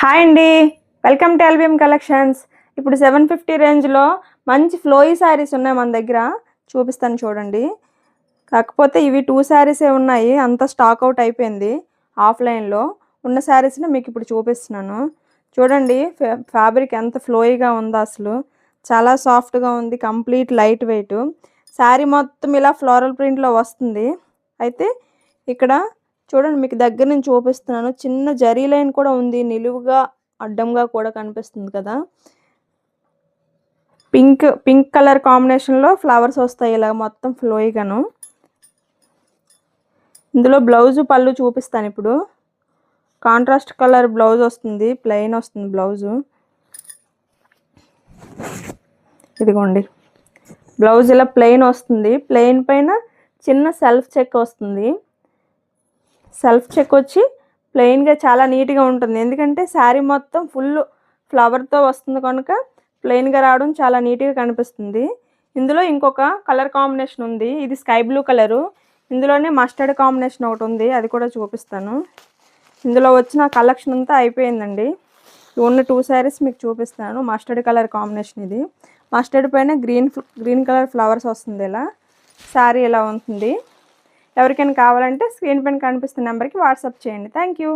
Hi అండి, welcome to LBM collections. ఇప్పుడు 750 రేంజ్లో మంచి ఫ్లోయీ శారీస్ ఉన్నాయి మన దగ్గర. చూపిస్తాను చూడండి. కాకపోతే ఇవి 2 శారీసే ఉన్నాయి, అంత స్టాక్ అవుట్ అయిపోయింది. ఆఫ్లైన్లో ఉన్న శారీస్ని మీకు ఇప్పుడు చూపిస్తున్నాను. చూడండి ఫ్యాబ్రిక్ ఎంత ఫ్లోయీగా ఉందో, అసలు చాలా సాఫ్ట్గా ఉంది. కంప్లీట్ లైట్ వెయిట్ శారీ మొత్తం ఇలా ఫ్లోరల్ ప్రింట్లో వస్తుంది. అయితే ఇక్కడ చూడండి, మీకు దగ్గర నుంచి చూపిస్తున్నాను. చిన్న జరీ లైన్ కూడా ఉంది, నిలువుగా అడ్డంగా కూడా కనిపిస్తుంది కదా. పింక్ కలర్ కాంబినేషన్లో ఫ్లవర్స్ వస్తాయి ఇలా మొత్తం ఫ్లోయిగాను. ఇందులో బ్లౌజు పళ్ళు చూపిస్తాను ఇప్పుడు. కాంట్రాస్ట్ కలర్ బ్లౌజ్ వస్తుంది, ప్లెయిన్ వస్తుంది బ్లౌజు. ఇదిగోండి, బ్లౌజ్ ఇలా ప్లెయిన్ వస్తుంది. ప్లెయిన్ పైన చిన్న సెల్ఫ్ చెక్ వస్తుంది. సెల్ఫ్ చెక్ వచ్చి ప్లెయిన్గా చాలా నీట్గా ఉంటుంది. ఎందుకంటే శారీ మొత్తం ఫుల్ ఫ్లవర్తో వస్తుంది కనుక ప్లెయిన్గా రావడం చాలా నీట్గా కనిపిస్తుంది. ఇందులో ఇంకొక కలర్ కాంబినేషన్ ఉంది, ఇది స్కై బ్లూ కలరు. ఇందులోనే మస్టర్డ్ కాంబినేషన్ ఒకటి ఉంది, అది కూడా చూపిస్తాను. ఇందులో వచ్చిన కలెక్షన్ అంతా అయిపోయిందండి. ఉన్న 2 శారీస్ మీకు చూపిస్తాను. మస్టర్డ్ కలర్ కాంబినేషన్ ఇది. మస్టర్డ్ పైన గ్రీన్ కలర్ ఫ్లవర్స్ వస్తుంది. ఇలా శారీ ఇలా ఉంటుంది. ఎవరికైనా కావాలంటే స్క్రీన్ పైన కనిపిస్తున్న నెంబర్కి వాట్సాప్ చేయండి. Thank you.